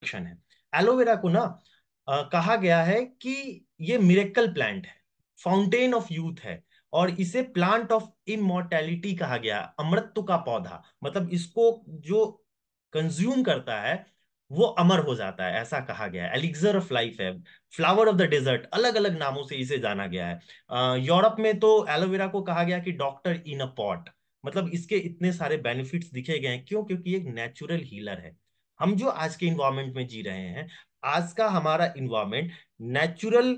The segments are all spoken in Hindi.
इंट्रोडक्शन है। एलोवेरा को ना कहा गया है कि ये मिरेकल प्लांट है, फाउंटेन ऑफ यूथ है, और इसे प्लांट ऑफ इमॉर्टैलिटी कहा गया, अमरत्व का पौधा। मतलब इसको जो कंज्यूम करता है वो अमर हो जाता है, ऐसा कहा गया है। एलिक्सर ऑफ लाइफ है, फ्लावर ऑफ द डेजर्ट, अलग अलग नामों से इसे जाना गया है। यूरोप में तो एलोवेरा को कहा गया कि डॉक्टर इन अ पॉट। मतलब इसके इतने सारे बेनिफिट्स दिखे गए हैं, क्यों? क्योंकि एक नेचुरल हीलर है। हम जो आज के इन्वायरमेंट में जी रहे हैं, आज का हमारा इन्वायरमेंट नेचुरल,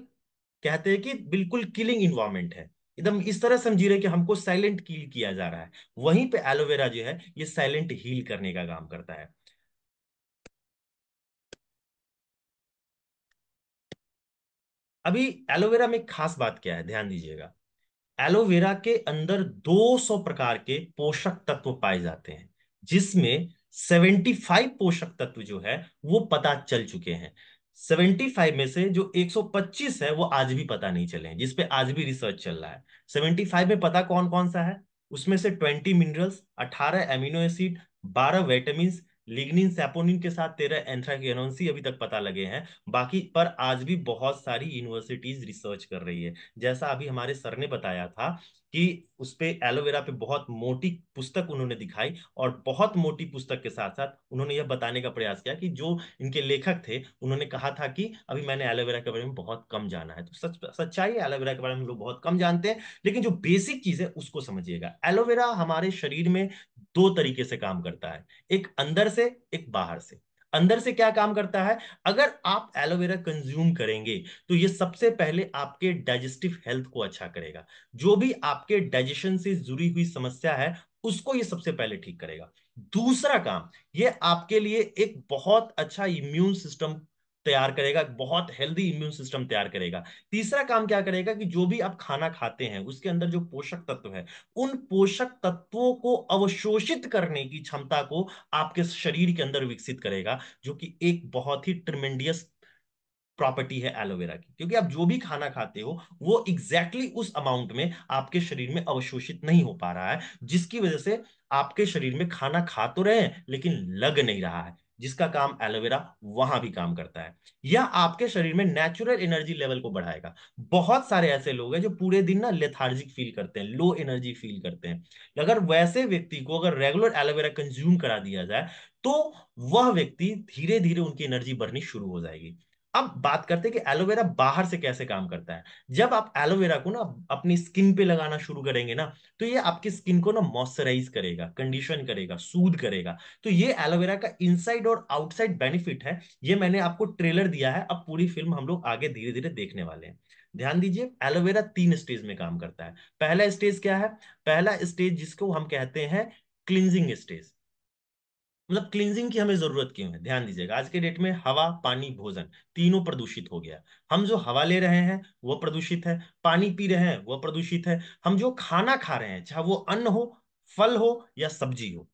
कहते हैं कि बिल्कुल किलिंग इन्वायरमेंट है। एकदम इस तरह समझी रहे कि हमको साइलेंट किल किया जा रहा है। वहीं पे एलोवेरा जो है ये साइलेंट हील करने का काम करता है। अभी एलोवेरा में खास बात क्या है, ध्यान दीजिएगा। एलोवेरा के अंदर 200 प्रकार के पोषक तत्व पाए जाते हैं, जिसमें 75 पोषक तत्व जो है वो पता चल चुके हैं। 75 में से जो 125 है वो आज भी पता नहीं चले हैं, जिसपे आज भी रिसर्च चल रहा है। 75 में पता कौन कौन सा है? उसमें से 20 minerals, 18 amino acid, 12 vitamin, lignin saponin के साथ 13 एंथ्रासिनोन अभी तक पता लगे हैं। बाकी पर आज भी बहुत सारी यूनिवर्सिटीज रिसर्च कर रही है। जैसा अभी हमारे सर ने बताया था कि उस पे एलोवेरा पे बहुत मोटी पुस्तक उन्होंने दिखाई, और बहुत मोटी पुस्तक के साथ साथ उन्होंने यह बताने का प्रयास किया कि जो इनके लेखक थे उन्होंने कहा था कि अभी मैंने एलोवेरा के बारे में बहुत कम जाना है। तो सच्चाई है, एलोवेरा के बारे में हम लोग बहुत कम जानते हैं। लेकिन जो बेसिक चीज है उसको समझिएगा। एलोवेरा हमारे शरीर में दो तरीके से काम करता है, एक अंदर से, एक बाहर से। अंदर से क्या काम करता है? अगर आप एलोवेरा कंज्यूम करेंगे तो ये सबसे पहले आपके डाइजेस्टिव हेल्थ को अच्छा करेगा। जो भी आपके डाइजेशन से जुड़ी हुई समस्या है उसको ये सबसे पहले ठीक करेगा। दूसरा काम, ये आपके लिए एक बहुत अच्छा इम्यून सिस्टम तैयार करेगा, बहुत हेल्दी इम्यून सिस्टम तैयार करेगा। तीसरा काम क्या करेगा कि जो भी आप खाना खाते हैं उसके अंदर जो पोषक तत्व है, उन पोषक तत्वों को अवशोषित करने की क्षमता को आपके शरीर के अंदर विकसित करेगा, जो कि एक बहुत ही ट्रिमेंडियस प्रॉपर्टी है एलोवेरा की। क्योंकि आप जो भी खाना खाते हो वो एग्जैक्टली exactly उस अमाउंट में आपके शरीर में अवशोषित नहीं हो पा रहा है, जिसकी वजह से आपके शरीर में खाना खा तो रहे हैं लेकिन लग नहीं रहा है, जिसका काम एलोवेरा वहां भी काम करता है। यह आपके शरीर में नेचुरल एनर्जी लेवल को बढ़ाएगा। बहुत सारे ऐसे लोग हैं जो पूरे दिन ना लेथार्जिक फील करते हैं, लो एनर्जी फील करते हैं। अगर वैसे व्यक्ति को अगर रेगुलर एलोवेरा कंज्यूम करा दिया जाए तो वह व्यक्ति धीरे धीरे उनकी एनर्जी बढ़नी शुरू हो जाएगी। अब बात करते हैं कि एलोवेरा बाहर से कैसे काम करता है। जब आप एलोवेरा को ना अपनी स्किन पे लगाना शुरू करेंगे ना, तो ये आपकी स्किन को ना मॉइस्चराइज करेगा, कंडीशन करेगा, सूद करेगा। तो ये एलोवेरा का इनसाइड और आउटसाइड बेनिफिट है। ये मैंने आपको ट्रेलर दिया है, अब पूरी फिल्म हम लोग आगे धीरे धीरे देखने वाले हैं। ध्यान दीजिए, एलोवेरा 3 स्टेज में काम करता है। पहला स्टेज क्या है? पहला स्टेज जिसको हम कहते हैं क्लिनजिंग स्टेज। मतलब क्लींजिंग की हमें जरूरत क्यों है? ध्यान दीजिएगा, आज के डेट में हवा, पानी, भोजन तीनों प्रदूषित हो गया। हम जो हवा ले रहे हैं वो प्रदूषित है, पानी पी रहे हैं वो प्रदूषित है, हम जो खाना खा रहे हैं, चाहे वो अन्न हो, फल हो या सब्जी हो,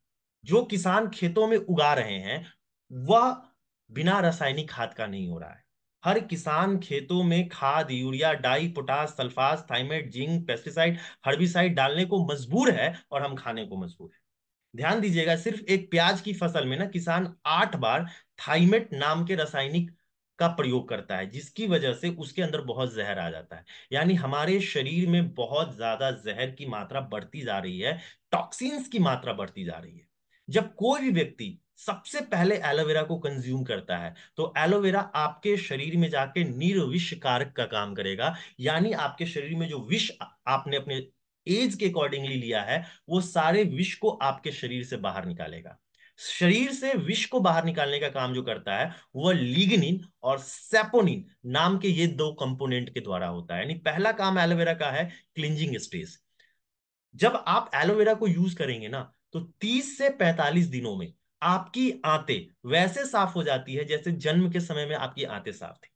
जो किसान खेतों में उगा रहे हैं, वह बिना रासायनिक खाद का नहीं हो रहा है। हर किसान खेतों में खाद, यूरिया, डाई, potash, Sulphas, Thimet, zinc, pesticide, herbicide डालने को मजबूर है, और हम खाने को मजबूर हैं। ध्यान दीजिएगा, सिर्फ एक प्याज की फसल में ना किसान 8 बार थाइमेट नाम के रासायनिक का प्रयोग करता है, जिसकी वजह से उसके अंदर बहुत जहर आ जाता है। यानी हमारे शरीर में बहुत ज्यादा जहर की मात्रा बढ़ती जा रही है, टॉक्सिन्स की मात्रा बढ़ती जा रही है। जब कोई भी व्यक्ति सबसे पहले एलोवेरा को कंज्यूम करता है तो एलोवेरा आपके शरीर में जाके निर्विष कारक का काम करेगा। यानी आपके शरीर में जो विष आपने अपने एज के अकॉर्डिंगली लिया है, वो सारे विष को आपके शरीर से बाहर निकालेगा। शरीर से विष को बाहर निकालने का काम जो करता है वह लिग्निन और सेपोनिन नाम के ये दो कंपोनेंट के द्वारा होता है। यानी पहला काम एलोवेरा का है क्लिंजिंग स्टेज। जब आप एलोवेरा को यूज करेंगे ना, तो 30 से 45 दिनों में आपकी आंतें वैसे साफ हो जाती है जैसे जन्म के समय में आपकी आंतें साफ थी।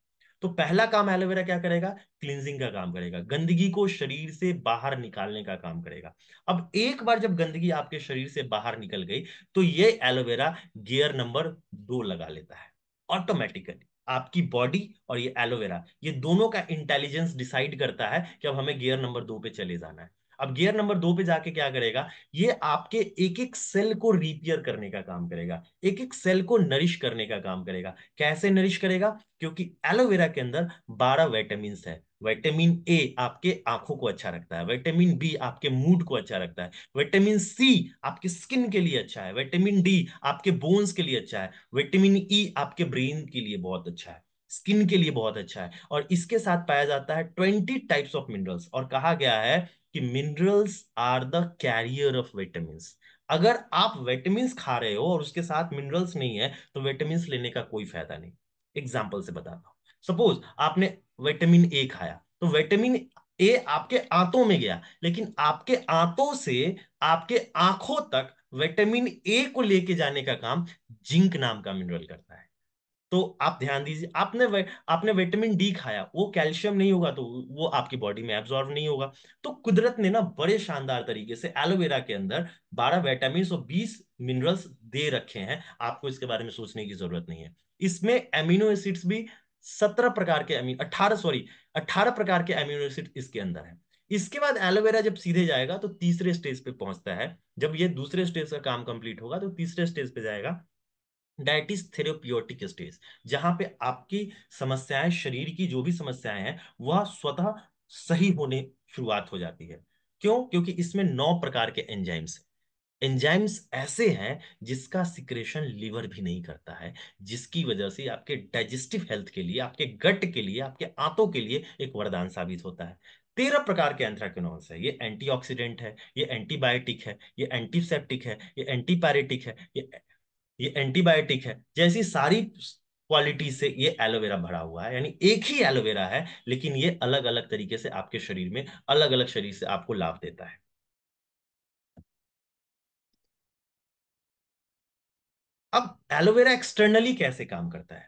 तो पहला काम एलोवेरा क्या करेगा? क्लींजिंग का काम करेगा, गंदगी को शरीर से बाहर निकालने का काम करेगा। अब एक बार जब गंदगी आपके शरीर से बाहर निकल गई तो ये एलोवेरा गियर नंबर 2 लगा लेता है ऑटोमेटिकली। आपकी बॉडी और ये एलोवेरा, ये दोनों का इंटेलिजेंस डिसाइड करता है कि अब हमें गियर नंबर 2 पे चले जाना है। अब गियर नंबर 2 पे जाके क्या करेगा, ये आपके एक एक सेल को रिपेयर करने का काम करेगा, एक एक सेल को नरिश करने का काम करेगा। कैसे नरिश करेगा, क्योंकि एलोवेरा के अंदर 12 विटामिन है। विटामिन ए आपके आंखों को अच्छा रखता है, विटामिन बी आपके मूड को अच्छा रखता है, विटामिन सी आपके स्किन के लिए अच्छा है, विटामिन डी आपके बोन्स के लिए अच्छा है, विटामिन ई आपके ब्रेन के लिए बहुत अच्छा है, स्किन के लिए बहुत अच्छा है। और इसके साथ पाया जाता है 20 टाइप्स ऑफ मिनरल्स, और कहा गया है कि minerals are the carrier of vitamins. अगर आप विटामिन्स खा रहे हो और उसके साथ मिनरल्स नहीं है तो विटामिन्स लेने का कोई फायदा नहीं। एग्जाम्पल से बताता हूं, सपोज आपने विटामिन ए खाया, तो विटामिन ए आपके आंतों में गया, लेकिन आपके आंतों से आपके आंखों तक विटामिन ए को लेके जाने का काम जिंक नाम का मिनरल करता है। तो आप ध्यान दीजिए, आपने विटामिन डी खाया, वो कैल्शियम नहीं होगा तो वो आपकी बॉडी में एब्जॉर्ब नहीं होगा। तो कुदरत ने ना बड़े शानदार तरीके से एलोवेरा के अंदर 12 विटामिन और 20 मिनरल्स दे रखे हैं, आपको इसके बारे में सोचने की जरूरत नहीं है। इसमें एमिनो एसिड्स भी 17 प्रकार के अमीन 18 सॉरी 18 प्रकार के अमीनो एसिड इसके अंदर है। इसके बाद एलोवेरा जब सीधे जाएगा तो तीसरे स्टेज पे पहुंचता है। जब ये दूसरे स्टेज का काम कंप्लीट होगा तो तीसरे स्टेज पे जाएगा, दैट इज थेरेप्यूटिक स्टेज, जहां पे आपकी समस्याएं, शरीर की जो भी समस्याएं हैं वह स्वतः सही होने शुरुआत हो जाती है। क्यों? क्योंकि इसमें 9 प्रकार के एंजाइम्स हैं। एंजाइम्स ऐसे हैं जिसका सिक्रेशन लिवर भी नहीं करता है, जिसकी वजह से आपके डाइजेस्टिव हेल्थ के लिए, आपके गट के लिए, आपके आंतों के लिए एक वरदान साबित होता है। 13 प्रकार के एंथ्राक्विनोन्स है। ये एंटीऑक्सीडेंट है, ये एंटीबायोटिक है, ये एंटीसेप्टिक है, ये एंटीपायरेटिक है, ये एंटीबायोटिक है, जैसी सारी क्वालिटी से ये एलोवेरा भरा हुआ है। यानी एक ही एलोवेरा है, लेकिन ये अलग अलग तरीके से आपके शरीर में, अलग अलग शरीर से आपको लाभ देता है। अब एलोवेरा एक्सटर्नली कैसे काम करता है,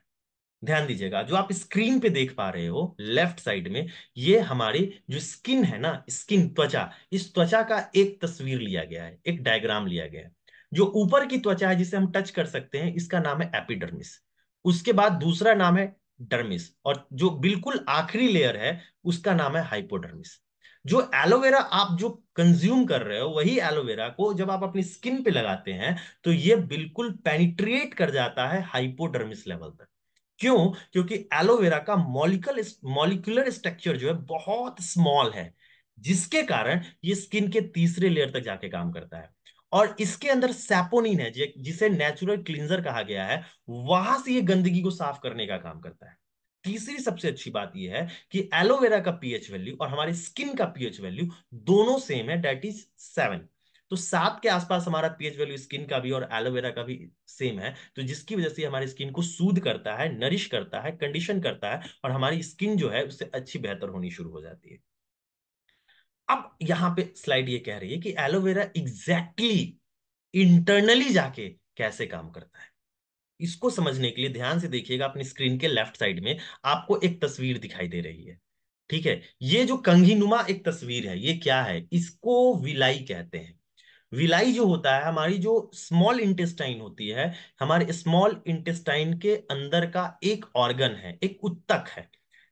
ध्यान दीजिएगा। जो आप स्क्रीन पे देख पा रहे हो लेफ्ट साइड में, ये हमारी जो स्किन है ना, स्किन, त्वचा, इस त्वचा का एक तस्वीर लिया गया है, एक डायग्राम लिया गया है। जो ऊपर की त्वचा है जिसे हम टच कर सकते हैं, इसका नाम है एपिडर्मिस। उसके बाद दूसरा नाम है डर्मिस, और जो बिल्कुल आखिरी लेयर है उसका नाम है हाइपोडर्मिस। जो एलोवेरा आप जो कंज्यूम कर रहे हो, वही एलोवेरा को जब आप अपनी स्किन पे लगाते हैं तो ये बिल्कुल पेनिट्रिएट कर जाता है हाइपोडर्मिस लेवल तक। क्यों? क्योंकि एलोवेरा का मॉलिक्यूलर स्ट्रक्चर जो है बहुत स्मॉल है, जिसके कारण ये स्किन के तीसरे लेयर तक जाके काम करता है। और इसके अंदर सैपोनिन है, जिसे नेचुरल क्लींजर कहा गया है, वहां से ये गंदगी को साफ करने का काम करता है। तीसरी सबसे अच्छी बात यह है कि एलोवेरा का पीएच वैल्यू और हमारी स्किन का पीएच वैल्यू दोनों सेम है, दैट इज 7। तो 7 के आसपास हमारा पीएच वैल्यू स्किन का भी और एलोवेरा का भी सेम है, तो जिसकी वजह से हमारी स्किन को सूद करता है, नरिश करता है, कंडीशन करता है, और हमारी स्किन जो है उससे अच्छी बेहतर होनी शुरू हो जाती है। अब यहां पे स्लाइड ये कह रही है कि एलोवेरा एग्जैक्टली इंटरनली जाके कैसे काम करता है। इसको समझने के लिए ध्यान से देखिएगा, अपनी स्क्रीन के लेफ्ट साइड में आपको एक तस्वीर दिखाई दे रही है। ठीक है, ये जो कंघीनुमा एक तस्वीर है, ये क्या है? इसको विलाई कहते हैं। विलाई जो होता है, हमारी जो स्मॉल इंटेस्टाइन होती है, हमारे स्मॉल इंटेस्टाइन के अंदर का एक ऑर्गन है, एक उत्तक है,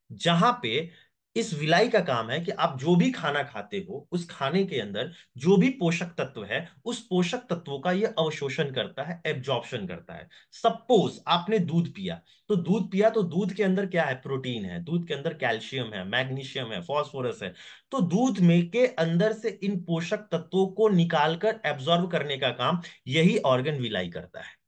जहां पे इस विलाई का काम है कि आप जो भी खाना खाते हो, उस खाने के अंदर जो भी पोषक तत्व है, उस पोषक तत्वों का ये अवशोषण करता है, एब्जॉर्प्शन करता है। सपोज आपने दूध पिया, तो दूध के अंदर क्या है? प्रोटीन है, दूध के अंदर कैल्शियम है, मैग्नीशियम है, फास्फोरस है। तो दूध में के अंदर से इन पोषक तत्वों को निकालकर एब्जॉर्ब करने का काम यही ऑर्गन विलाई करता है।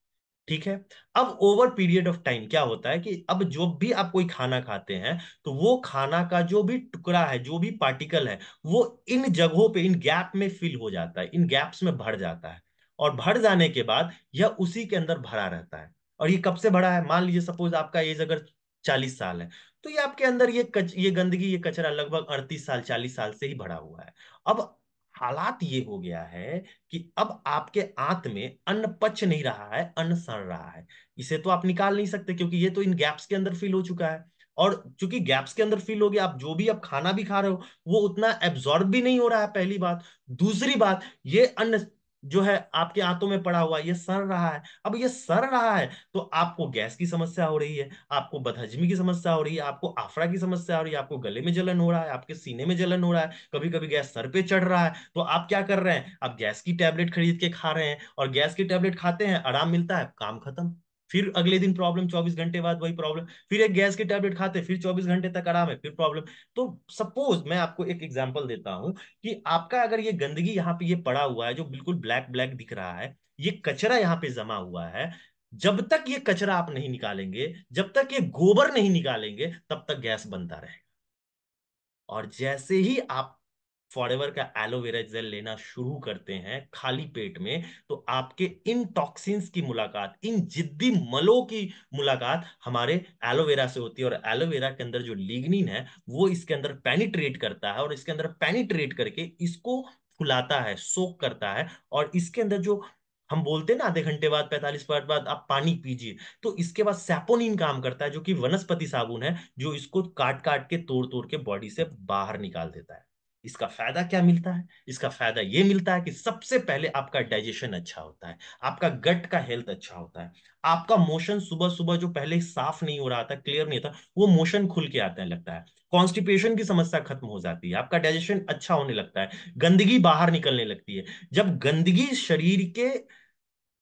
ठीक है। अब ओवर पीरियड ऑफ टाइम क्या होता है कि अब जो भी आप कोई खाना खाते हैं, तो वो खाना का जो भी टुकड़ा है, जो भी पार्टिकल है, वो इन जगहों पे, इन गैप में फिल हो जाता है, इन गैप्स में भर जाता है। और भर जाने के बाद यह उसी के अंदर भरा रहता है। और ये कब से भरा है? मान लीजिए सपोज आपका एज अगर 40 साल है, तो ये आपके अंदर ये गंदगी, ये कचरा लगभग 38 साल, 40 साल से ही भरा हुआ है। अब हालात ये हो गया है कि अब आपके आंत में अन्न पच नहीं रहा है, अन्न सड़ रहा है। इसे तो आप निकाल नहीं सकते, क्योंकि ये तो इन गैप्स के अंदर फिल हो चुका है। और चूंकि गैप्स के अंदर फिल हो गया, आप जो भी आप खाना भी खा रहे हो वो उतना एब्जॉर्ब भी नहीं हो रहा है, पहली बात। दूसरी बात, ये अन्न जो है आपके आंतों में पड़ा हुआ है, ये सड़ रहा है। अब ये सड़ रहा है तो आपको गैस की समस्या हो रही है, आपको बदहजमी की समस्या हो रही है, आपको आफरा की समस्या हो रही है, आपको गले में जलन हो रहा है, आपके सीने में जलन हो रहा है, कभी कभी गैस सर पे चढ़ रहा है। तो आप क्या कर रहे हैं, आप गैस की टैबलेट खरीद के खा रहे हैं, और गैस की टैबलेट खाते हैं, आराम मिलता है, काम खत्म। फिर अगले दिन प्रॉब्लम, 24 घंटे बाद वही प्रॉब्लम, फिर एक गैस की टैबलेट खाते, फिर 24 घंटे तक आराम है, फिर प्रॉब्लम। तो सपोज मैं आपको एक एग्जांपल देता हूं कि आपका अगर ये गंदगी यहाँ पे ये पड़ा हुआ है जो बिल्कुल ब्लैक ब्लैक दिख रहा है, ये कचरा यहाँ पे जमा हुआ है, जब तक ये कचरा आप नहीं निकालेंगे, जब तक ये गोबर नहीं निकालेंगे, तब तक गैस बनता रहेगा। और जैसे ही आप फॉरएवर का एलोवेरा जेल लेना शुरू करते हैं खाली पेट में, तो आपके इन टॉक्सिन्स की मुलाकात, इन जिद्दी मलों की मुलाकात हमारे एलोवेरा से होती है, और एलोवेरा के अंदर जो लिग्निन है वो इसके अंदर पेनिट्रेट करता है, और इसके अंदर पेनिट्रेट करके इसको फुलाता है, सोक करता है। और इसके अंदर जो हम बोलते हैं ना, आधे घंटे बाद, 45 मिनट बाद आप पानी पीजिए, तो इसके बाद सैपोनिन काम करता है, जो कि वनस्पति साबुन है, जो इसको काट काट के, तोड़ तोड़ के बॉडी से बाहर निकाल देता है। इसका फायदा क्या मिलता है, इसका फायदा ये मिलता है कि सबसे पहले आपका डाइजेशन अच्छा होता है, आपका गट का हेल्थ अच्छा होता है, आपका मोशन सुबह सुबह जो पहले साफ नहीं हो रहा था, क्लियर नहीं था, वो मोशन खुल के आने लगता है, कॉन्स्टिपेशन की समस्या खत्म हो जाती है, आपका डाइजेशन अच्छा होने लगता है, गंदगी बाहर निकलने लगती है। जब गंदगी शरीर के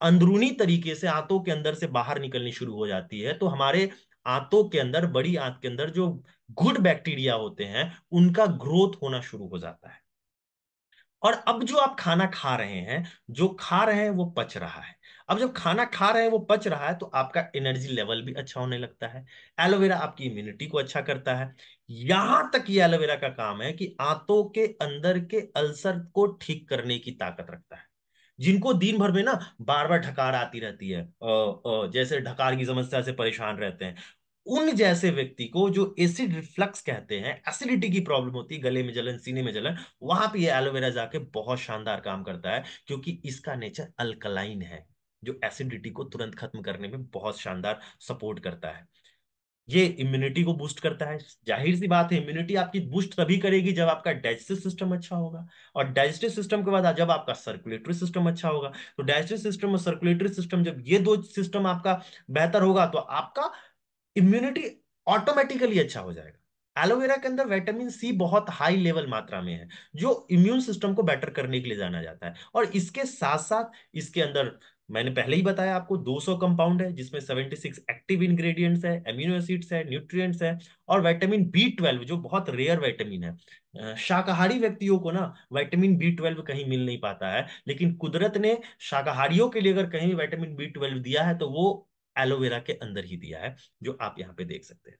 अंदरूनी तरीके से आंतों के अंदर से बाहर निकलनी शुरू हो जाती है, तो हमारे आंतों के अंदर, बड़ी आंत के अंदर जो गुड बैक्टीरिया होते हैं, उनका ग्रोथ होना शुरू हो जाता है। और अब जो आप खाना खा रहे हैं, जो खा रहे हैं वो पच रहा है। अब जब खाना खा रहे हैं वो पच रहा है, तो आपका एनर्जी लेवल भी अच्छा होने लगता है। एलोवेरा आपकी इम्यूनिटी को अच्छा करता है। यहां तक ये एलोवेरा का काम है कि आंतों के अंदर के अल्सर को ठीक करने की ताकत रखता है। जिनको दिन भर में ना बार बार ढकार आती रहती है, जैसे ढकार की समस्या से परेशान रहते हैं, उन जैसे व्यक्ति को, जो एसिड रिफ्लक्स कहते हैं, एसिडिटी की प्रॉब्लम होती है, गले में जलन, सीने में जलन, वहां पे ये एलोवेरा जाके बहुत शानदार काम करता है, क्योंकि इसका नेचर अल्कलाइन है, जो एसिडिटी को तुरंत खत्म करने में बहुत शानदार सपोर्ट करता है। ये इम्यूनिटी को बूस्ट करता है। जाहिर सी बात है, इम्यूनिटी आपकी बूस्ट तभी करेगी जब आपका डाइजेस्टिव सिस्टम अच्छा होगा, और डाइजेस्टिव सिस्टम के बाद जब आपका सर्कुलेटरी सिस्टम अच्छा होगा। तो डाइजेस्टिव सिस्टम और सर्कुलेटरी सिस्टम, जब ये दो सिस्टम आपका बेहतर होगा, तो आपका इम्यूनिटी ऑटोमेटिकली अच्छा हो जाएगा। एलोवेरा के अंदर विटामिन सी बहुत हाई लेवल मात्रा में है, जो इम्यून सिस्टम को बेटर करने के लिए जाना जाता है। और इसके साथ साथ इसके अंदर, मैंने पहले ही बताया आपको, 200 कंपाउंड है, जिसमें 76 एक्टिव इंग्रेडिएंट्स है, एमिनो एसिड्स है, न्यूट्रिएंट्स है, और विटामिन बी 12 जो बहुत रेयर विटामिन है। शाकाहारी व्यक्तियों को ना विटामिन बी 12 कहीं मिल नहीं पाता है, लेकिन कुदरत ने शाकाहारियों के लिए अगर कहीं भी विटामिन बी 12 दिया है, तो वो एलोवेरा के अंदर ही दिया है, जो आप यहाँ पे देख सकते हैं।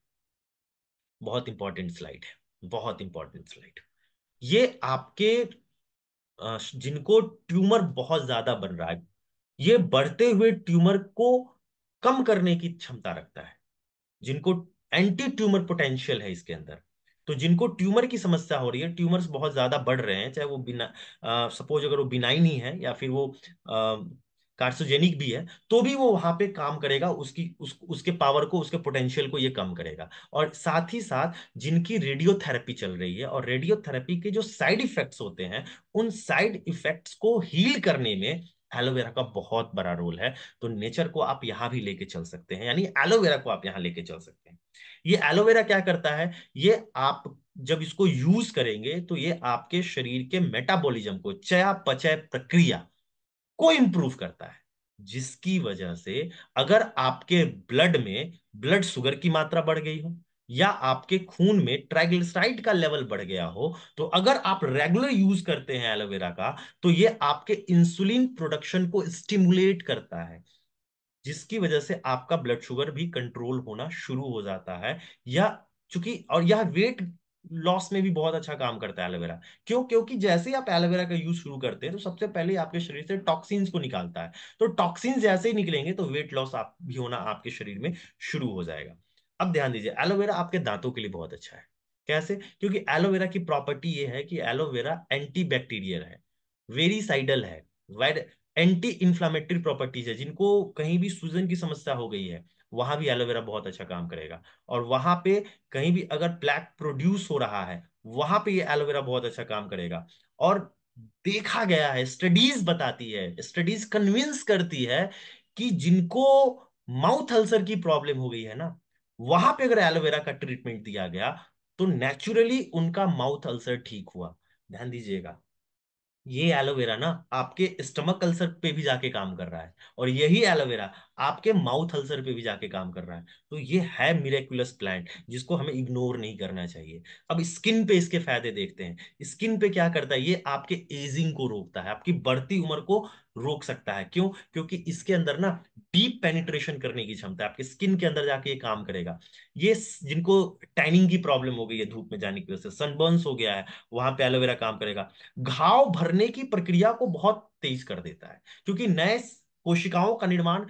बहुत इंपॉर्टेंट स्लाइड है, बहुत इंपॉर्टेंट स्लाइड। ये आपके जिनको ट्यूमर बहुत ज्यादा बन रहा है, ये बढ़ते हुए ट्यूमर को कम करने की क्षमता रखता है। जिनको एंटी ट्यूमर पोटेंशियल है इसके अंदर, तो जिनको ट्यूमर की समस्या हो रही है, ट्यूमर्स बहुत ज्यादा बढ़ रहे हैं, चाहे वो बिना, सपोज अगर वो बिनाइन ही है, या फिर वो कार्सिनोजेनिक भी है, तो भी वो वहां पे काम करेगा, उसके पावर को, उसके पोटेंशियल को ये कम करेगा। और साथ ही साथ जिनकी रेडियोथेरेपी चल रही है, और रेडियोथेरेपी के जो साइड इफेक्ट्स होते हैं, उन साइड इफेक्ट्स को हील करने में एलोवेरा का बहुत बड़ा रोल है। तो नेचर को आप यहां भी लेके चल सकते हैं, यानी एलोवेरा को आप यहां लेके चल सकते हैं। ये एलोवेरा क्या करता है, ये आप जब इसको यूज करेंगे, तो ये आपके शरीर के मेटाबॉलिज्म को, चयापचय प्रक्रिया को इंप्रूव करता है, जिसकी वजह से अगर आपके ब्लड में ब्लड शुगर की मात्रा बढ़ गई हो, या आपके खून में ट्राइग्लिसराइड का लेवल बढ़ गया हो, तो अगर आप रेगुलर यूज करते हैं एलोवेरा का, तो ये आपके इंसुलिन प्रोडक्शन को स्टिमुलेट करता है, जिसकी वजह से आपका ब्लड शुगर भी कंट्रोल होना शुरू हो जाता है। या चूंकि, और यह वेट लॉस में भी बहुत अच्छा काम करता है एलोवेरा। क्यों? क्योंकि जैसे ही आप एलोवेरा का यूज शुरू करते हैं, तो सबसे पहले आपके शरीर से टॉक्सिन्स को निकालता है, तो टॉक्सिन्स जैसे ही निकलेंगे, तो वेट लॉस आप भी होना आपके शरीर में शुरू हो जाएगा। अब ध्यान दीजिए, एलोवेरा आपके दांतों के लिए बहुत अच्छा है। कैसे? क्योंकि एलोवेरा की प्रॉपर्टी ये है कि एलोवेरा एंटी बैक्टीरियल है, वेरीसाइडल है, एंटी इंफ्लामेटरी प्रॉपर्टीज है। जिनको कहीं भी सूजन की समस्या हो गई है, वहां भी एलोवेरा बहुत अच्छा काम करेगा। और वहां पे कहीं भी अगर प्लैक प्रोड्यूस हो रहा है, वहां पे ये एलोवेरा बहुत अच्छा काम करेगा। और देखा गया है, स्टडीज बताती है, स्टडीज कन्विंस करती है कि जिनको माउथ अल्सर की प्रॉब्लम हो गई है ना, वहां पे अगर एलोवेरा का ट्रीटमेंट दिया गया तो नेचुरली उनका माउथ अल्सर ठीक हुआ। ध्यान दीजिएगा, ये एलोवेरा ना आपके स्टमक अल्सर पे भी जाके काम कर रहा है, और यही एलोवेरा आपके माउथ अल्सर पे भी जाके काम कर रहा है। तो ये है मिरेकुलस प्लांट जिसको हमें इग्नोर नहीं करना चाहिए। अब स्किन पे इसके फायदे देखते हैं। स्किन पे क्या करता है, ये आपके एजिंग को रोकता है, आपकी बढ़ती उम्र को रोक सकता है। क्यों? क्योंकि इसके अंदर ना डीप पेनिट्रेशन करने की क्षमता है, आपके स्किन के अंदर जाके ये काम करेगा। ये जिनको टैनिंग की प्रॉब्लम हो गई है धूप में जाने की वजह से, सनबर्न्स हो गया है, वहां पे एलोवेरा काम करेगा। घाव भरने की प्रक्रिया को बहुत तेज कर देता है, क्योंकि नए कोशिकाओं का निर्माण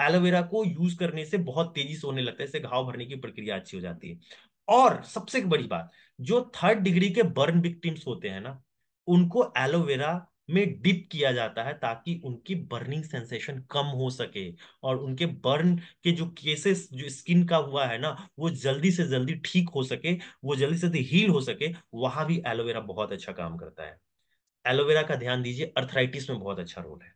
एलोवेरा को यूज करने से बहुत तेजी से होने लगता है, इससे घाव भरने की प्रक्रिया अच्छी हो जाती है। और सबसे बड़ी बात, जो थर्ड डिग्री के बर्न विक्टिम्स होते हैं ना, उनको एलोवेरा में डिप किया जाता है ताकि उनकी बर्निंग सेंसेशन कम हो सके, और उनके बर्न के जो केसेस जो स्किन का हुआ है ना, वो जल्दी से जल्दी ठीक हो सके, वो जल्दी से जल्दी हील हो सके। वहां भी एलोवेरा बहुत अच्छा काम करता है। एलोवेरा का ध्यान दीजिए, अर्थराइटिस में बहुत अच्छा रोल है।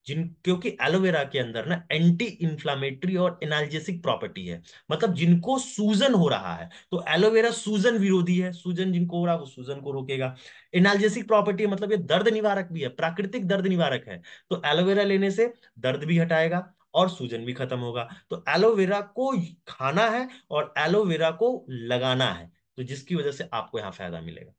क्योंकि एलोवेरा के अंदर ना एंटी इंफ्लामेटरी और एनाल्जेसिक प्रॉपर्टी है। मतलब जिनको सूजन हो रहा है तो एलोवेरा सूजन विरोधी है, सूजन जिनको हो रहा है वो सूजन को रोकेगा। एनाल्जेसिक प्रॉपर्टी है, मतलब ये दर्द निवारक भी है, प्राकृतिक दर्द निवारक है। तो एलोवेरा लेने से दर्द भी हटाएगा और सूजन भी खत्म होगा। तो एलोवेरा को खाना है और एलोवेरा को लगाना है, तो जिसकी वजह से आपको यहां फायदा मिलेगा।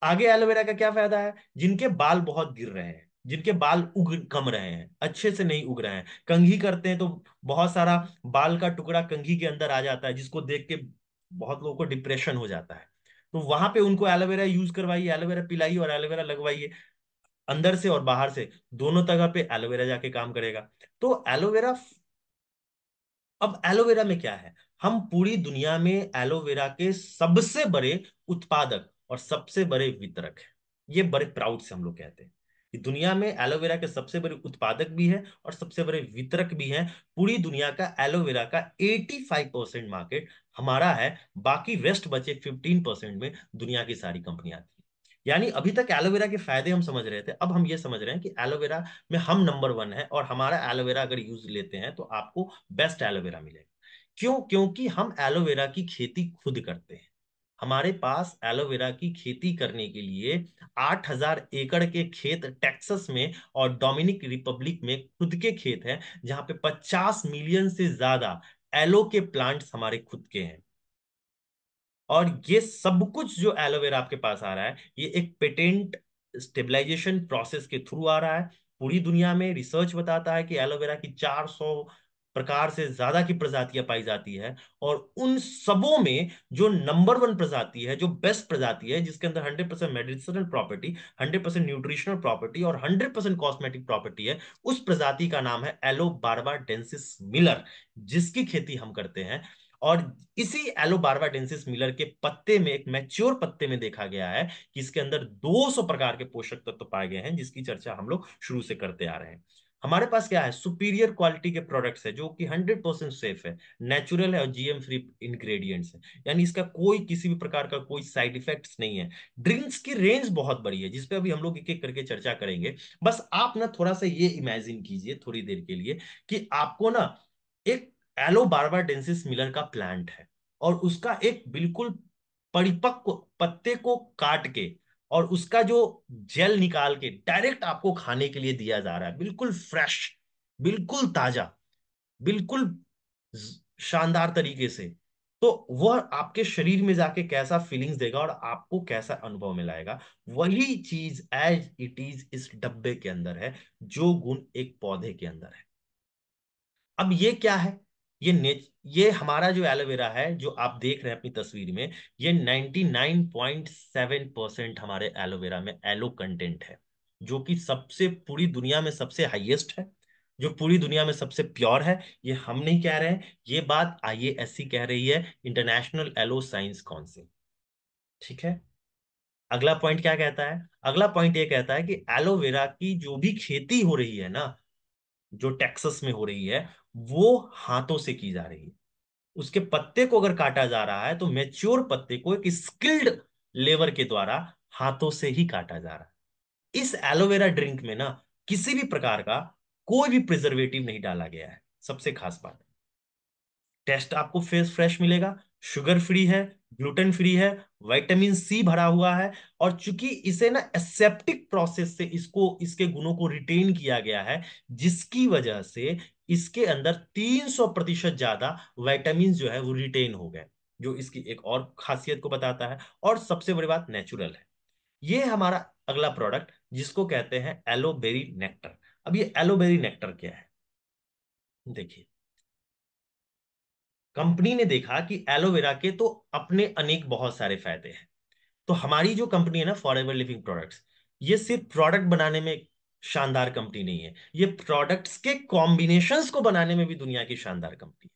आगे एलोवेरा का क्या फायदा है, जिनके बाल बहुत गिर रहे हैं, जिनके बाल उग कम रहे हैं, अच्छे से नहीं उग रहे हैं, कंघी करते हैं तो बहुत सारा बाल का टुकड़ा कंघी के अंदर आ जाता है, जिसको देख के बहुत लोगों को डिप्रेशन हो जाता है। तो वहां पे उनको एलोवेरा यूज करवाइए, एलोवेरा पिलाइए और एलोवेरा लगवाइए, अंदर से और बाहर से दोनों तरह पे एलोवेरा जाके काम करेगा। तो एलोवेरा, अब एलोवेरा में क्या है, हम पूरी दुनिया में एलोवेरा के सबसे बड़े उत्पादक और सबसे बड़े वितरक हैं। ये बड़े प्राउड से हम लोग कहते हैं कि दुनिया में एलोवेरा के सबसे बड़े उत्पादक भी हैं और सबसे बड़े वितरक भी हैं। पूरी दुनिया का एलोवेरा का 85% मार्केट हमारा है, बाकी वेस्ट बचे 15% में दुनिया की सारी कंपनियां आती हैं। यानी अभी तक एलोवेरा के फायदे हम समझ रहे थे, अब हम ये समझ रहे हैं कि एलोवेरा में हम नंबर वन है, और हमारा एलोवेरा अगर यूज लेते हैं तो आपको बेस्ट एलोवेरा मिलेगा। क्यों? क्योंकि हम एलोवेरा की खेती खुद करते हैं। हमारे पास एलोवेरा की खेती करने के लिए 8,000 एकड़ के खेत टेक्सास में और डोमिनिक रिपब्लिक में खुद के खेत हैं, जहां पे 50 मिलियन से ज्यादा एलो के प्लांट्स हमारे खुद के हैं। और ये सब कुछ जो एलोवेरा आपके पास आ रहा है, ये एक पेटेंट स्टेबलाइजेशन प्रोसेस के थ्रू आ रहा है। पूरी दुनिया में रिसर्च बताता है कि एलोवेरा की 400 प्रकार से ज्यादा की प्रजातियां पाई जाती है, और उन सबों में जो नंबर वन प्रजाति है, जो बेस्ट प्रजाति है, जिसके अंदर 100% मेडिसिनल प्रॉपर्टी, 100% न्यूट्रिशनल प्रॉपर्टी और 100% कॉस्मेटिक प्रॉपर्टी है, उस प्रजाति का नाम है एलो बारबा डेंसिस मिलर, जिसकी खेती हम करते हैं। और इसी एलो बारबाडेंसिस मिलर के पत्ते में, एक मैच्योर पत्ते में देखा गया है कि इसके अंदर 200 प्रकार के पोषक तत्व पाए गए हैं, जिसकी चर्चा हम लोग शुरू से करते आ रहे हैं। हमारे पास क्या है, सुपीरियर क्वालिटी के प्रोडक्ट्स है, जो कि 100% सेफ है, नेचुरल है और जीएम फ्री इंग्रेडिएंट्स है। यानी इसका कोई किसी भी प्रकार का कोई साइड इफेक्ट्स नहीं है। ड्रिंक्स की रेंज बहुत बड़ी है, जिसपे अभी हम लोग एक एक करके चर्चा करेंगे। बस आप ना थोड़ा सा ये इमेजिन कीजिए थोड़ी देर के लिए कि आपको ना एक एलो बारबाडेंसिस मिलर का प्लांट है, और उसका एक बिल्कुल परिपक्व पत्ते को काट के और उसका जो जेल निकाल के डायरेक्ट आपको खाने के लिए दिया जा रहा है, बिल्कुल फ्रेश, बिल्कुल ताजा, बिल्कुल शानदार तरीके से। तो वह आपके शरीर में जाके कैसा फीलिंग्स देगा और आपको कैसा अनुभव मिलाएगा, वही चीज एज इट इज इस डब्बे के अंदर है, जो गुण एक पौधे के अंदर है। अब ये क्या है, ये हमारा जो एलोवेरा है जो आप देख रहे हैं अपनी तस्वीर में, ये 99.7% हमारे एलोवेरा में एलो कंटेंट है, जो कि सबसे पूरी दुनिया में सबसे हाईएस्ट है, जो पूरी दुनिया में सबसे प्योर है। ये हम नहीं कह रहे हैं, ये बात आईएएससी कह रही है, इंटरनेशनल एलो साइंस काउंसिल। ठीक है। अगला पॉइंट क्या कहता है, अगला पॉइंट ये कहता है कि एलोवेरा की जो भी खेती हो रही है ना, जो टेक्सास में हो रही है, वो हाथों से की जा रही है। उसके पत्ते को अगर काटा जा रहा है तो मैच्योर पत्ते को एक स्किल्ड लेबर के द्वारा हाथों से ही काटा जा रहा है। इस एलोवेरा ड्रिंक में ना किसी भी प्रकार का कोई भी प्रिजर्वेटिव नहीं डाला गया है, सबसे खास बात। टेस्ट आपको फेस फ्रेश मिलेगा, शुगर फ्री है, ग्लूटेन फ्री है, विटामिन सी भरा हुआ है। और चूंकि इसे ना एसेप्टिक प्रोसेस से इसको इसके गुणों को रिटेन किया गया है, जिसकी वजह से इसके अंदर 300% ज्यादा विटामिन जो है वो रिटेन हो गए, जो इसकी एक और खासियत को बताता है। और सबसे बड़ी बात, नेचुरल है। ये हमारा अगला प्रोडक्ट जिसको कहते हैं एलोबेरी नेक्टर। अब ये एलोबेरी नेक्टर क्या है, देखिए। कंपनी ने देखा कि एलोवेरा के तो अपने अनेक बहुत सारे फायदे हैं। तो हमारी जो कंपनी है ना, फॉरएवर लिविंग प्रोडक्ट्स, ये सिर्फ प्रोडक्ट बनाने में शानदार कंपनी नहीं है, ये प्रोडक्ट्स के कॉम्बिनेशंस को बनाने में भी दुनिया की शानदार कंपनी है।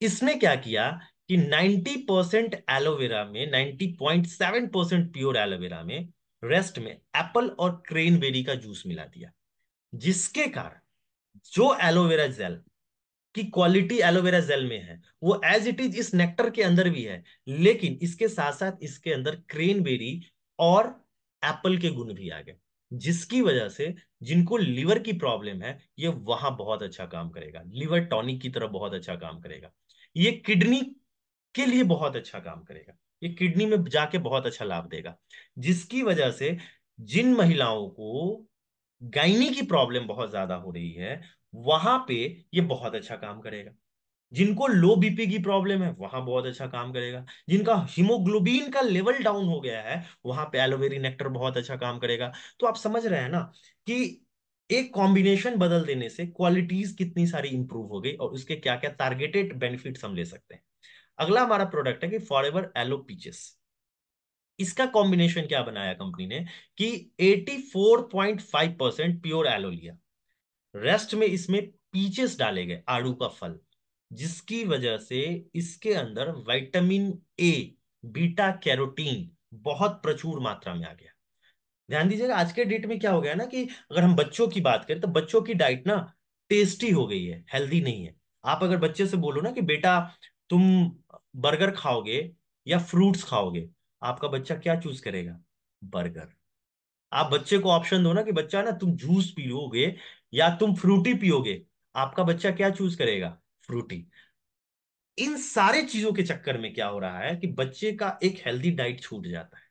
इसने क्या किया कि 90% एलोवेरा में, 90.7% प्योर एलोवेरा में, रेस्ट में एप्पल और क्रेनबेरी का जूस मिला दिया, जिसके कारण जो एलोवेरा जेल की क्वालिटी एलोवेरा जेल में है वो एज इट इज इस नेक्टर के अंदर भी है, लेकिन इसके साथ साथ इसके अंदर क्रेनबेरी और एप्पल के गुण भी आ गए, जिसकी वजह से जिनको लिवर की प्रॉब्लम है ये वहां बहुत अच्छा काम करेगा, लिवर टॉनिक की तरह बहुत अच्छा काम करेगा। ये किडनी के लिए बहुत अच्छा काम करेगा, ये किडनी में जाके बहुत अच्छा लाभ देगा, जिसकी वजह से जिन महिलाओं को गायनी की प्रॉब्लम बहुत ज्यादा हो रही है वहां पे ये बहुत अच्छा काम करेगा। जिनको लो बीपी की प्रॉब्लम है वहां बहुत अच्छा काम करेगा। जिनका हीमोग्लोबिन का लेवल डाउन हो गया है वहां पे एलोवेरी नेक्टर बहुत अच्छा काम करेगा। तो आप समझ रहे हैं ना कि एक कॉम्बिनेशन बदल देने से क्वालिटीज कितनी सारी इंप्रूव हो गई और उसके क्या क्या टारगेटेड बेनिफिट्स हम ले सकते हैं। अगला हमारा प्रोडक्ट है कि फॉरएवर एलो पीचेस। इसका कॉम्बिनेशन क्या बनाया कंपनी ने कि 84.5% प्योर एलो लिया, रेस्ट में इसमें पीचेस डाले गए, आड़ू का फल, जिसकी वजह से इसके अंदर विटामिन ए, बीटा कैरोटीन बहुत प्रचुर मात्रा में आ गया। ध्यान दीजिएगा, आज के डेट में क्या हो गया ना कि अगर हम बच्चों की बात करें तो बच्चों की डाइट ना टेस्टी हो गई है, हेल्दी नहीं है। आप अगर बच्चे से बोलो ना कि बेटा तुम बर्गर खाओगे या फ्रूट्स खाओगे, आपका बच्चा क्या चूज करेगा? बर्गर। आप बच्चे को ऑप्शन दो ना कि बच्चा ना तुम जूस पियोगे या तुम फ्रूटी पियोगे, आपका बच्चा क्या चूज करेगा? फ्रूटी। इन सारे चीजों के चक्कर में क्या हो रहा है कि बच्चे का एक हेल्दी डाइट छूट जाता है।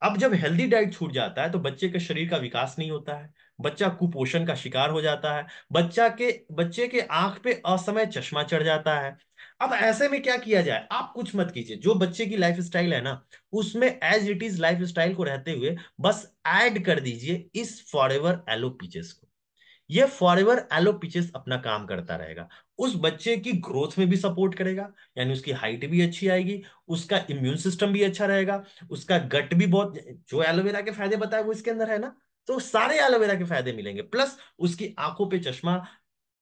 अब जब हेल्दी डाइट छूट जाता है तो बच्चे के शरीर का विकास नहीं होता है, बच्चा कुपोषण का शिकार हो जाता है, बच्चे के आंख पे असमय चश्मा चढ़ जाता है। अब ऐसे में क्या किया जाए? आप कुछ मत कीजिए, जो बच्चे की लाइफ स्टाइल है ना उसमें as it is life style को रहते हुए बस ऐड कर दीजिए इस फॉरएवर एलो पीचेस को। ये फॉरएवर एलोपीचेस अपना काम करता रहेगा, उस बच्चे की ग्रोथ में भी सपोर्ट करेगा, यानी उसकी हाइट भी अच्छी आएगी, उसका इम्यून सिस्टम भी अच्छा रहेगा, उसका गट भी बहुत, जो एलोवेरा के फायदे बताए वो इसके अंदर है ना, तो सारे एलोवेरा के फायदे मिलेंगे, प्लस उसकी आंखों पे चश्मा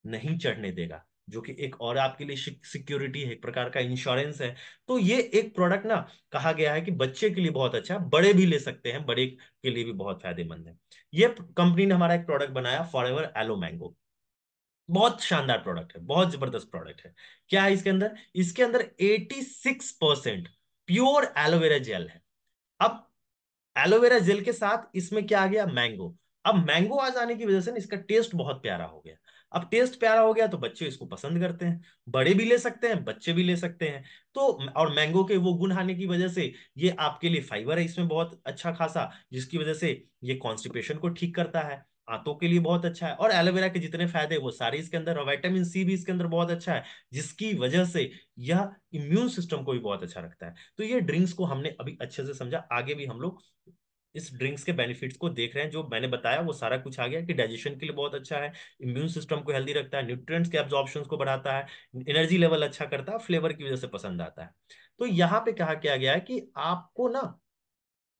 नहीं चढ़ने देगा, जो कि एक और आपके लिए सिक्योरिटी है, एक प्रकार का इंश्योरेंस है। तो ये एक प्रोडक्ट ना कहा गया है कि बच्चे के लिए बहुत अच्छा है, बड़े भी ले सकते हैं, बड़े के लिए भी बहुत फायदेमंद है। ये कंपनी ने हमारा एक प्रोडक्ट बनाया फॉरएवर एलो मैंगो, बहुत शानदार प्रोडक्ट है, बहुत जबरदस्त प्रोडक्ट है। क्या है इसके अंदर? इसके अंदर 86% प्योर एलोवेरा जेल है। अब एलोवेरा जेल के साथ इसमें क्या आ गया? मैंगो। अब मैंगो आ जाने की वजह से ना इसका टेस्ट बहुत प्यारा हो गया। अब टेस्ट प्यारा हो गया तो बच्चे इसको पसंद करते हैं, बड़े भी ले सकते हैं, बच्चे भी ले सकते हैं। तो और मैंगो के वो गुण आने की वजह से ये आपके लिए फाइबर है इसमें बहुत अच्छा खासा, जिसकी वजह से ये कॉन्स्टिपेशन को ठीक करता है, आंतों के लिए बहुत अच्छा है। और एलोवेरा के जितने फायदे वो सारे इसके अंदर, और विटामिन सी भी इसके अंदर बहुत अच्छा है, जिसकी वजह से यह इम्यून सिस्टम को भी बहुत अच्छा रखता है। तो ये ड्रिंक्स को हमने अभी अच्छे से समझा, आगे भी हम लोग इस ड्रिंक्स के बेनिफिट्स को देख रहे हैं। जो मैंने बताया वो सारा कुछ आ गया कि डाइजेशन के लिए बहुत अच्छा है, इम्यून सिस्टम को हेल्दी रखता है, न्यूट्रिएंट्स के एब्जॉर्प्शन को बढ़ाता है, एनर्जी लेवल अच्छा करता है, फ्लेवर की वजह से पसंद आता है। तो यहाँ पे कहा क्या गया है कि आपको ना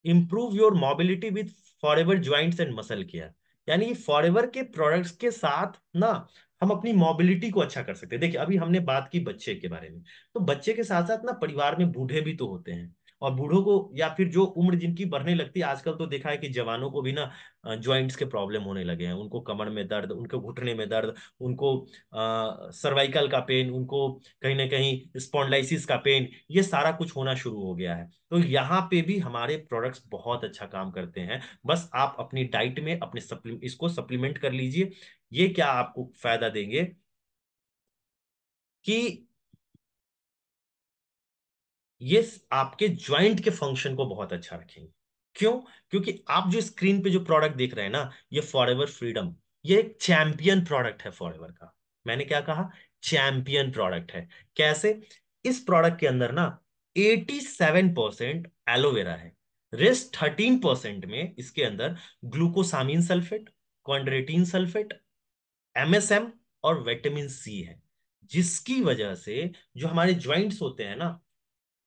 improve your mobility with forever joints and muscle care, यानी फॉरएवर के प्रोडक्ट्स के साथ ना हम अपनी मोबिलिटी को अच्छा कर सकते हैं। देखिए, अभी हमने बात की बच्चे के बारे में, तो बच्चे के साथ साथ ना परिवार में बूढ़े भी तो होते हैं, और बूढ़ों को या फिर जो उम्र जिनकी बढ़ने लगती है, आजकल तो देखा है कि जवानों को भी ना जॉइंट्स के प्रॉब्लम होने लगे हैं, उनको कमर में दर्द, उनको घुटने में दर्द, उनको सर्वाइकल का पेन, उनको कहीं ना कहीं स्पॉन्डिलाइसिस का पेन, ये सारा कुछ होना शुरू हो गया है। तो यहाँ पे भी हमारे प्रोडक्ट्स बहुत अच्छा काम करते हैं। बस आप अपनी डाइट में अपने इसको सप्लीमेंट कर लीजिए। ये क्या आपको फायदा देंगे कि ये आपके ज्वाइंट के फंक्शन को बहुत अच्छा रखेंगे। क्यों? क्योंकि आप जो स्क्रीन पे जो प्रोडक्ट देख रहे हैं ना, ये फॉरएवर फ्रीडम, ये एक चैंपियन प्रोडक्ट है फॉरएवर का। मैंने क्या कहा? चैंपियन प्रोडक्ट है। कैसे? इस प्रोडक्ट के अंदर ना 87% एलोवेरा है। रेस्ट 13% में इसके अंदर ग्लूकोसामिन सल्फेट, कॉन्ड्रेटिन सल्फेट, एमएसएम और विटामिन सी है। जिसकी वजह से जो हमारे ज्वाइंट्स होते हैं ना,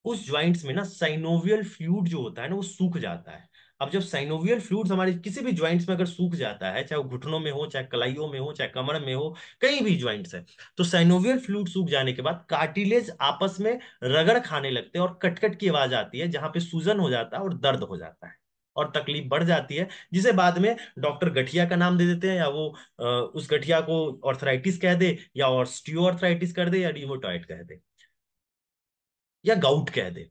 उस ज्वाइंट्स में ना साइनोवियल फ्लूइड जो होता है ना, वो सूख जाता है। अब जब साइनोवियल फ्लूइड हमारे किसी भी ज्वाइंट्स में अगर सूख जाता है, चाहे वो घुटनों में हो, चाहे कलाइयों में हो, चाहे कमर में हो, कहीं भी ज्वाइंट्स है, तो साइनोवियल फ्लूइड सूख जाने के बाद कार्टिलेज आपस में रगड़ खाने लगते हैं और कटकट की आवाज आती है, जहां पे सूजन हो जाता है और दर्द हो जाता है और तकलीफ बढ़ जाती है, जिसे बाद में डॉक्टर गठिया का नाम दे देते हैं, या वो उस गठिया को ऑर्थराइटिस कह दे, या ऑस्टियो ऑर्थराइटिस कर दे, या रिमोटॉइड कह दे, या गाउट कह दे।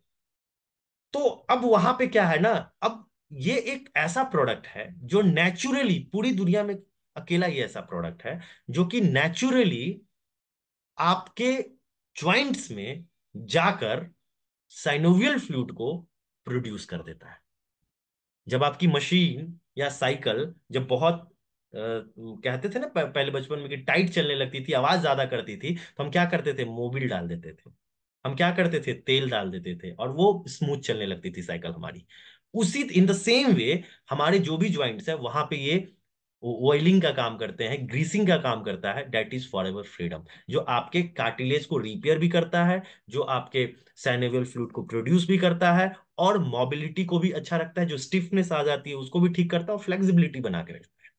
तो अब वहां पे क्या है ना, अब ये एक ऐसा प्रोडक्ट है जो नेचुरली पूरी दुनिया में अकेला ही ऐसा प्रोडक्ट है जो कि नेचुरली आपके ज्वाइंट्स में जाकर साइनोवियल फ्लूइड को प्रोड्यूस कर देता है। जब आपकी मशीन या साइकिल जब बहुत कहते थे ना पहले बचपन में कि टाइट चलने लगती थी, आवाज ज्यादा करती थी, तो हम क्या करते थे? मोबिल डाल देते थे। हम क्या करते थे? तेल डाल देते थे, और वो स्मूथ चलने लगती थी साइकिल हमारी। उसी इन द सेम वे हमारे जो भी ज्वाइंट्स है वहां पे ये ऑयलिंग का काम करते हैं, ग्रीसिंग का काम करता है। दैट इज फॉरएवर फ्रीडम, जो आपके कार्टिलेज को रिपेयर भी करता है, जो आपके सैनेवियल फ्लूइड को प्रोड्यूस भी करता है, और मोबिलिटी को भी अच्छा रखता है, जो स्टिफनेस आ जाती है उसको भी ठीक करता है, और फ्लेक्सिबिलिटी बना के रखता है।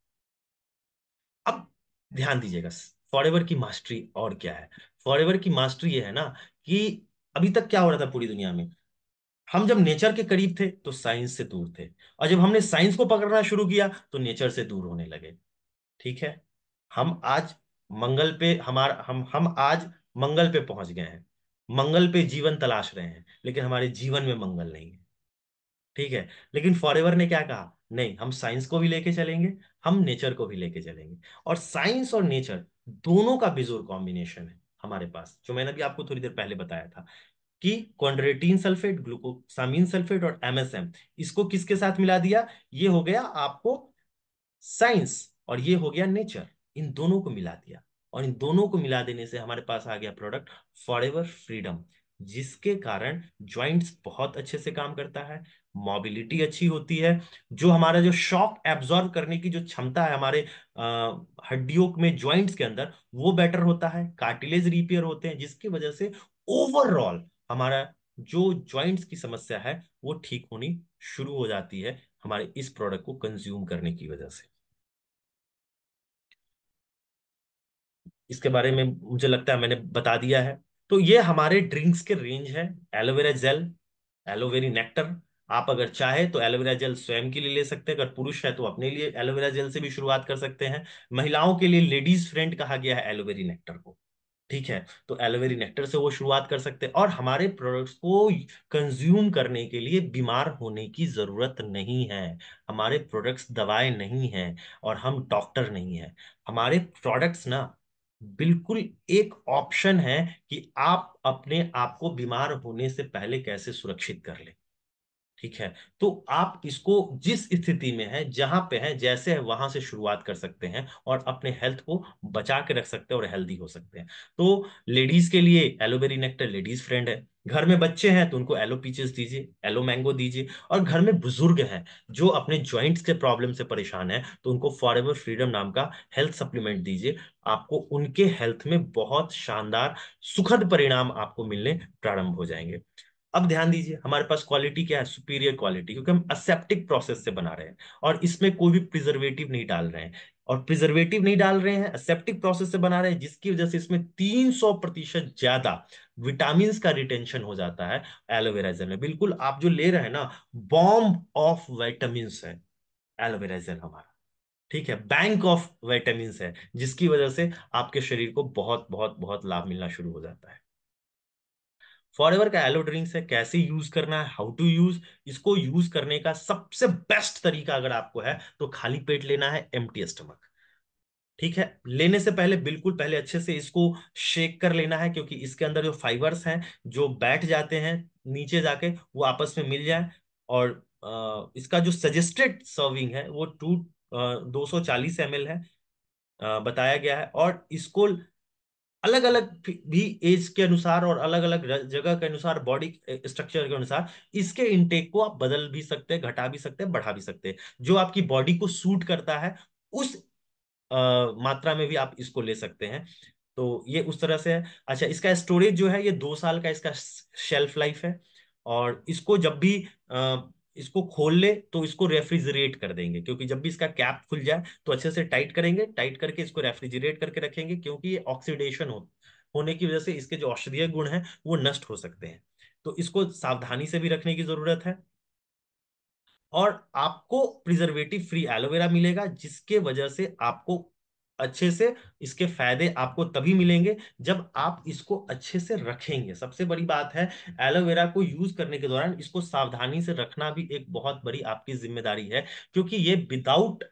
अब ध्यान दीजिएगा, फॉरएवर की मास्टरी और क्या है? फॉरएवर की मास्टरी ये है ना कि अभी तक क्या हो रहा था पूरी दुनिया में, हम जब नेचर के करीब थे तो साइंस से दूर थे, और जब हमने साइंस को पकड़ना शुरू किया तो नेचर से दूर होने लगे। ठीक है? हम आज मंगल पे हमारा हम आज मंगल पे पहुंच गए हैं, मंगल पे जीवन तलाश रहे हैं, लेकिन हमारे जीवन में मंगल नहीं है। ठीक है? लेकिन फॉरएवर ने क्या कहा? नहीं, हम साइंस को भी लेके चलेंगे, हम नेचर को भी लेके चलेंगे। और साइंस और नेचर दोनों का बेजोर कॉम्बिनेशन है हमारे पास, जो मैंने भी आपको थोड़ी देर पहले बताया था कि कॉन्ड्रेटिन सल्फेट, ग्लूकोसामिन सल्फेट और एमएसएम, इसको किसके साथ मिला दिया? ये हो गया आपको साइंस, और ये हो गया नेचर। इन दोनों को मिला दिया, और इन दोनों को मिला देने से हमारे पास आ गया प्रोडक्ट फॉरएवर फ्रीडम, जिसके कारण ज्वाइंट्स बहुत अच्छे से काम करता है, मोबिलिटी अच्छी होती है, जो हमारा जो शॉक एब्जॉर्ब करने की जो क्षमता है हमारे हड्डियों में, ज्वाइंट्स के अंदर, वो बेटर होता है, कार्टिलेज रिपेयर होते हैं, जिसकी वजह से ओवरऑल हमारा जो ज्वाइंट्स की समस्या है वो ठीक होनी शुरू हो जाती है, हमारे इस प्रोडक्ट को कंज्यूम करने की वजह से। इसके बारे में मुझे लगता है मैंने बता दिया है। तो ये हमारे ड्रिंक्स के रेंज है। Aloe vera gel, aloe vera nectar. आप अगर चाहे तो एलोवेरा जेल स्वयं के लिए ले सकते हैं, अगर पुरुष है तो अपने लिए एलोवेरा जेल से भी शुरुआत कर सकते हैं। महिलाओं के लिए लेडीज फ्रेंड कहा गया है एलोवेरी नेक्टर को। ठीक है? तो एलोवेरी नेक्टर से वो शुरुआत कर सकते हैं, और हमारे प्रोडक्ट्स को कंज्यूम करने के लिए बीमार होने की जरूरत नहीं है। हमारे प्रोडक्ट्स दवाएं नहीं हैं, और हम डॉक्टर नहीं हैं। हमारे प्रोडक्ट्स ना बिल्कुल एक ऑप्शन है कि आप अपने आप को बीमार होने से पहले कैसे सुरक्षित कर लें। ठीक है? तो आप इसको जिस स्थिति में है, जहां पे है, जैसे है, वहां से शुरुआत कर सकते हैं, और अपने हेल्थ को बचा के रख सकते हैं और हेल्दी हो सकते हैं। तो लेडीज के लिए एलोवेरी नेक्टर लेडीज फ्रेंड है। घर में बच्चे हैं तो उनको एलो पीचेस दीजिए, एलो मैंगो दीजिए। और घर में बुजुर्ग हैं जो अपने ज्वाइंट्स के प्रॉब्लम से परेशान है, तो उनको फॉरएवर फ्रीडम नाम का हेल्थ सप्लीमेंट दीजिए। आपको उनके हेल्थ में बहुत शानदार सुखद परिणाम आपको मिलने प्रारंभ हो जाएंगे। अब ध्यान दीजिए, हमारे पास क्वालिटी क्या है, सुपीरियर क्वालिटी, क्योंकि हम असेप्टिक प्रोसेस से बना रहे हैं और इसमें कोई भी प्रिजर्वेटिव नहीं डाल रहे हैं, और प्रिजर्वेटिव नहीं डाल रहे हैं, असेप्टिक प्रोसेस से बना रहे हैं, जिसकी वजह से इसमें 300% ज्यादा विटामिन का रिटेंशन हो जाता है एलोवेरा जेल में। बिल्कुल आप जो ले रहे हैं ना, बॉम्ब ऑफ विटामिन है एलोवेरा जेल हमारा, ठीक है, बैंक ऑफ विटामिन है, जिसकी वजह से आपके शरीर को बहुत बहुत बहुत लाभ मिलना शुरू हो जाता है। फॉरएवर का एलो ड्रिंक्स है, कैसे यूज करना है, हाउ टू यूज, इसको यूज करने का सबसे बेस्ट तरीका अगर आपको है तो खाली पेट लेना है, एम्प्टी स्टमक, ठीक है। लेने से पहले बिल्कुल पहले अच्छे से इसको शेक कर लेना है, क्योंकि इसके अंदर जो फाइबर्स हैं जो बैठ जाते हैं नीचे जाके, वो आपस में मिल जाए। और इसका जो सजेस्टेड सर्विंग है वो 240 ml है, बताया गया है। और इसको अलग अलग भी एज के अनुसार और अलग अलग जगह के अनुसार, बॉडी स्ट्रक्चर के अनुसार इसके इनटेक को आप बदल भी सकते हैं, घटा भी सकते हैं, बढ़ा भी सकते हैं, जो आपकी बॉडी को सूट करता है उस मात्रा में भी आप इसको ले सकते हैं। तो ये उस तरह से है। अच्छा, इसका स्टोरेज जो है ये 2 साल का इसका शेल्फ लाइफ है। और इसको जब भी इसको खोल ले तो इसको रेफ्रिजरेट कर देंगे, क्योंकि जब भी इसका कैप खुल जाए तो अच्छे से टाइट करेंगे, टाइट करके इसको रेफ्रिजरेट करके रखेंगे, क्योंकि ये ऑक्सीडेशन होने की वजह से इसके जो औषधीय गुण हैं वो नष्ट हो सकते हैं। तो इसको सावधानी से भी रखने की जरूरत है। और आपको प्रिजर्वेटिव फ्री एलोवेरा मिलेगा, जिसके वजह से आपको अच्छे से इसके फायदे आपको तभी मिलेंगे जब आप इसको अच्छे से रखेंगे। सबसे बड़ी बात है, एलोवेरा को यूज करने के दौरान इसको सावधानी से रखना भी एक बहुत बड़ी आपकी जिम्मेदारी है, क्योंकि ये विदाउट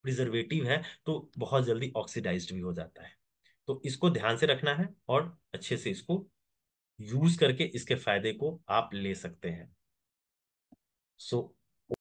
प्रिजर्वेटिव है तो बहुत जल्दी ऑक्सीडाइज्ड भी हो जाता है। तो इसको ध्यान से रखना है और अच्छे से इसको यूज करके इसके फायदे को आप ले सकते हैं। सो